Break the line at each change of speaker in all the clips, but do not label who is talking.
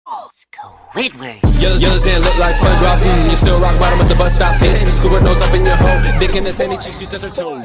Squidward.
Yellow and look like SpongeBob. You still rock bottom at the bus stop. Bitch, scuba nose up in your hole. Dick in the sandy cheeks, she touch her toes.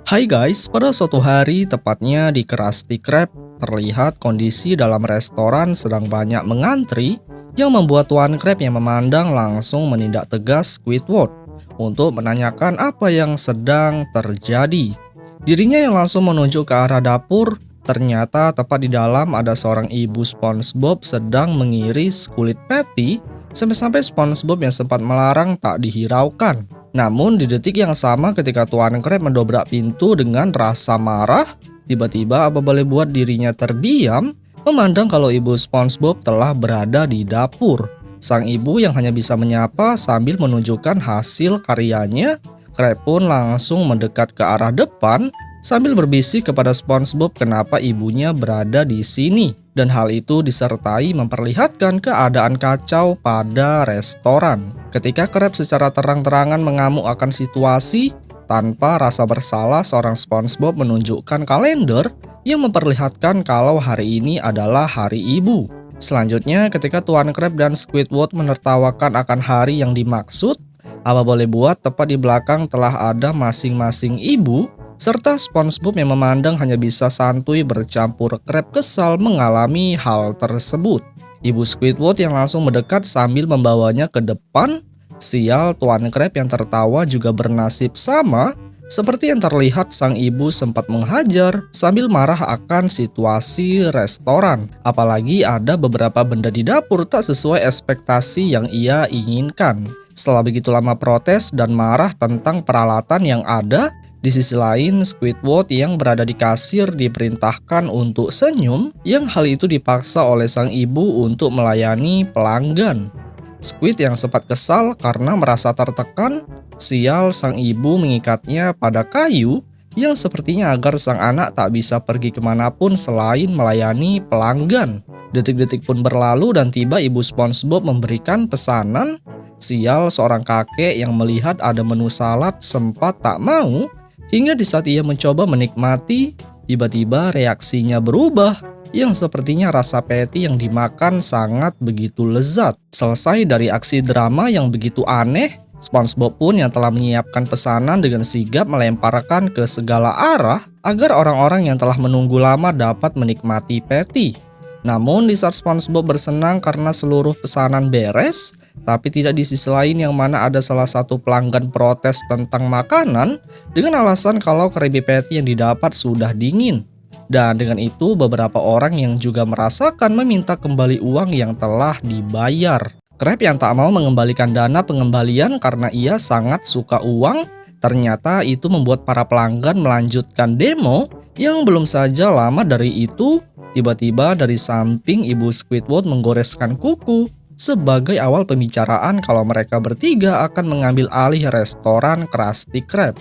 Hai guys, pada suatu hari tepatnya di Krusty Krab, terlihat kondisi dalam restoran sedang banyak mengantri yang membuat Tuan Krab yang memandang langsung menindak tegas Squidward untuk menanyakan apa yang sedang terjadi. Dirinya yang langsung menunjuk ke arah dapur, ternyata tepat di dalam ada seorang ibu SpongeBob sedang mengiris kulit patty sampai-sampai SpongeBob yang sempat melarang tak dihiraukan. Namun di detik yang sama ketika Tuan Krab mendobrak pintu dengan rasa marah, tiba-tiba apa boleh buat dirinya terdiam, memandang kalau ibu SpongeBob telah berada di dapur. Sang ibu yang hanya bisa menyapa sambil menunjukkan hasil karyanya, Krab pun langsung mendekat ke arah depan sambil berbisik kepada SpongeBob kenapa ibunya berada di sini. Dan hal itu disertai memperlihatkan keadaan kacau pada restoran. Ketika Krab secara terang-terangan mengamuk akan situasi, tanpa rasa bersalah seorang SpongeBob menunjukkan kalender yang memperlihatkan kalau hari ini adalah hari ibu. Selanjutnya ketika Tuan Krab dan Squidward menertawakan akan hari yang dimaksud, apa boleh buat tepat di belakang telah ada masing-masing ibu, serta SpongeBob yang memandang hanya bisa santuy bercampur Krab kesal mengalami hal tersebut. Ibu Squidward yang langsung mendekat sambil membawanya ke depan. Sial, Tuan Krab yang tertawa juga bernasib sama. Seperti yang terlihat sang ibu sempat menghajar sambil marah akan situasi restoran. Apalagi ada beberapa benda di dapur tak sesuai ekspektasi yang ia inginkan. Setelah begitu lama protes dan marah tentang peralatan yang ada, di sisi lain, Squidward yang berada di kasir diperintahkan untuk senyum, yang hal itu dipaksa oleh sang ibu untuk melayani pelanggan. Squid yang sempat kesal karena merasa tertekan, sial sang ibu mengikatnya pada kayu yang sepertinya agar sang anak tak bisa pergi kemanapun selain melayani pelanggan. Detik-detik pun berlalu dan tiba ibu SpongeBob memberikan pesanan. Sial, seorang kakek yang melihat ada menu salad sempat tak mau. Hingga di saat ia mencoba menikmati, tiba-tiba reaksinya berubah, yang sepertinya rasa patty yang dimakan sangat begitu lezat. Selesai dari aksi drama yang begitu aneh, SpongeBob pun yang telah menyiapkan pesanan dengan sigap melemparkan ke segala arah agar orang-orang yang telah menunggu lama dapat menikmati patty. Namun di saat SpongeBob bersenang karena seluruh pesanan beres, tapi tidak di sisi lain yang mana ada salah satu pelanggan protes tentang makanan dengan alasan kalau Krabby Patty yang didapat sudah dingin. Dan dengan itu beberapa orang yang juga merasakan meminta kembali uang yang telah dibayar. Krab yang tak mau mengembalikan dana pengembalian karena ia sangat suka uang, ternyata itu membuat para pelanggan melanjutkan demo yang belum saja lama dari itu. Tiba-tiba dari samping ibu Squidward menggoreskan kuku sebagai awal pembicaraan kalau mereka bertiga akan mengambil alih restoran Krusty Krab.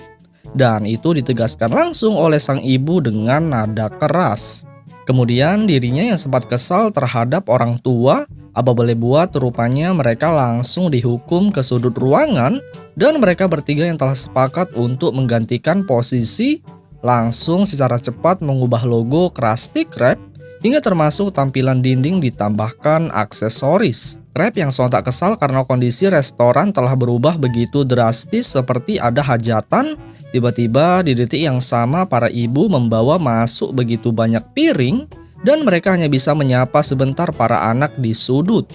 Dan itu ditegaskan langsung oleh sang ibu dengan nada keras. Kemudian dirinya yang sempat kesal terhadap orang tua, apa boleh buat rupanya mereka langsung dihukum ke sudut ruangan dan mereka bertiga yang telah sepakat untuk menggantikan posisi langsung secara cepat mengubah logo Krusty Krab hingga termasuk tampilan dinding ditambahkan aksesoris. Krab yang sontak kesal karena kondisi restoran telah berubah begitu drastis seperti ada hajatan. Tiba-tiba di detik yang sama para ibu membawa masuk begitu banyak piring dan mereka hanya bisa menyapa sebentar para anak di sudut.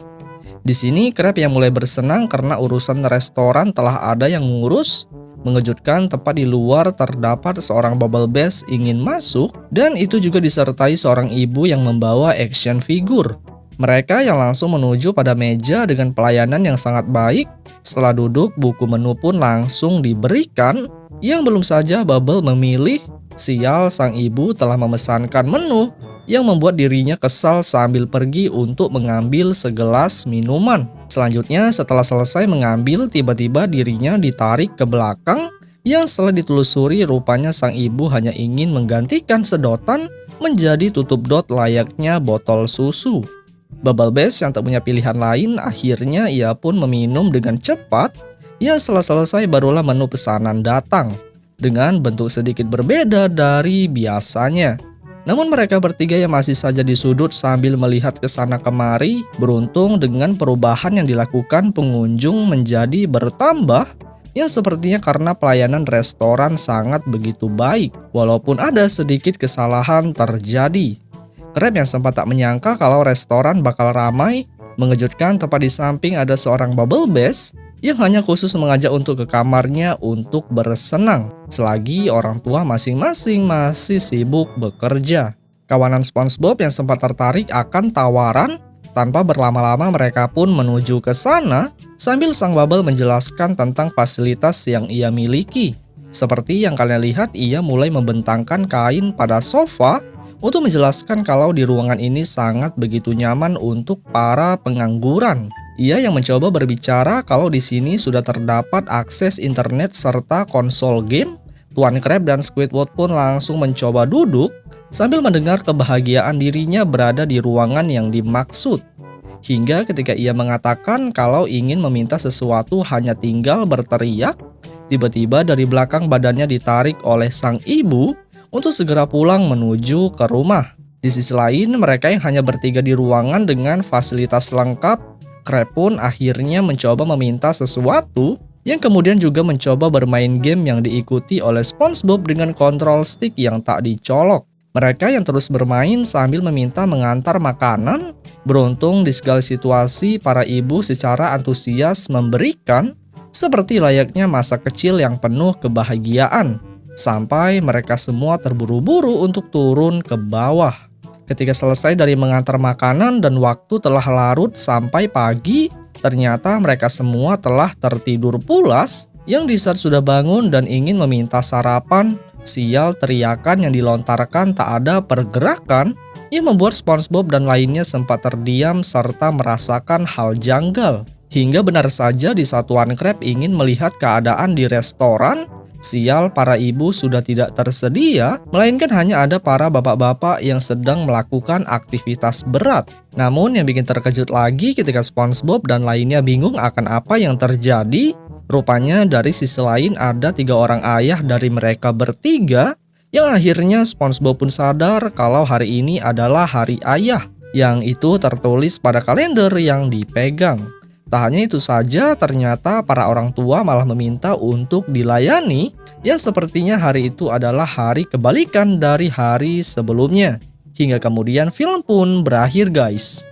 Di sini Krab yang mulai bersenang karena urusan restoran telah ada yang ngurus. Mengejutkan tepat di luar terdapat seorang Bubble Bass ingin masuk dan itu juga disertai seorang ibu yang membawa action figure. Mereka yang langsung menuju pada meja dengan pelayanan yang sangat baik. Setelah duduk, buku menu pun langsung diberikan. Yang belum saja Bubble memilih, sial sang ibu telah memesankan menu yang membuat dirinya kesal sambil pergi untuk mengambil segelas minuman. Selanjutnya setelah selesai mengambil, tiba-tiba dirinya ditarik ke belakang yang setelah ditelusuri rupanya sang ibu hanya ingin menggantikan sedotan menjadi tutup dot layaknya botol susu. Bubble Bass yang tak punya pilihan lain akhirnya ia pun meminum dengan cepat. Ya setelah selesai barulah menu pesanan datang dengan bentuk sedikit berbeda dari biasanya. Namun mereka bertiga yang masih saja di sudut sambil melihat ke sana kemari, beruntung dengan perubahan yang dilakukan pengunjung menjadi bertambah, yang sepertinya karena pelayanan restoran sangat begitu baik, walaupun ada sedikit kesalahan terjadi. Crab yang sempat tak menyangka kalau restoran bakal ramai, mengejutkan tepat di samping ada seorang bubble bass yang hanya khusus mengajak untuk ke kamarnya untuk bersenang, selagi orang tua masing-masing masih sibuk bekerja. Kawanan SpongeBob yang sempat tertarik akan tawaran, tanpa berlama-lama mereka pun menuju ke sana, sambil sang bubble menjelaskan tentang fasilitas yang ia miliki. Seperti yang kalian lihat, ia mulai membentangkan kain pada sofa untuk menjelaskan kalau di ruangan ini sangat begitu nyaman untuk para pengangguran. Ia yang mencoba berbicara kalau di sini sudah terdapat akses internet serta konsol game. Tuan Crab dan Squidward pun langsung mencoba duduk sambil mendengar kebahagiaan dirinya berada di ruangan yang dimaksud. Hingga ketika ia mengatakan kalau ingin meminta sesuatu hanya tinggal berteriak, tiba-tiba dari belakang badannya ditarik oleh sang ibu untuk segera pulang menuju ke rumah. Di sisi lain, mereka yang hanya bertiga di ruangan dengan fasilitas lengkap, Crab pun akhirnya mencoba meminta sesuatu, yang kemudian juga mencoba bermain game yang diikuti oleh SpongeBob dengan kontrol stick yang tak dicolok. Mereka yang terus bermain sambil meminta mengantar makanan. Beruntung di segala situasi para ibu secara antusias memberikan, seperti layaknya masa kecil yang penuh kebahagiaan, sampai mereka semua terburu-buru untuk turun ke bawah. Ketika selesai dari mengantar makanan dan waktu telah larut sampai pagi, ternyata mereka semua telah tertidur pulas, yang di saat sudah bangun dan ingin meminta sarapan, sial teriakan yang dilontarkan tak ada pergerakan, yang membuat SpongeBob dan lainnya sempat terdiam serta merasakan hal janggal. Hingga benar saja di Satuan Crab ingin melihat keadaan di restoran, sial para ibu sudah tidak tersedia, melainkan hanya ada para bapak-bapak yang sedang melakukan aktivitas berat. Namun yang bikin terkejut lagi ketika SpongeBob dan lainnya bingung akan apa yang terjadi, rupanya dari sisi lain ada 3 orang ayah dari mereka bertiga, yang akhirnya SpongeBob pun sadar kalau hari ini adalah hari ayah, yang itu tertulis pada kalender yang dipegang. Tak hanya itu saja, ternyata para orang tua malah meminta untuk dilayani, yang sepertinya hari itu adalah hari kebalikan dari hari sebelumnya. Hingga kemudian film pun berakhir guys.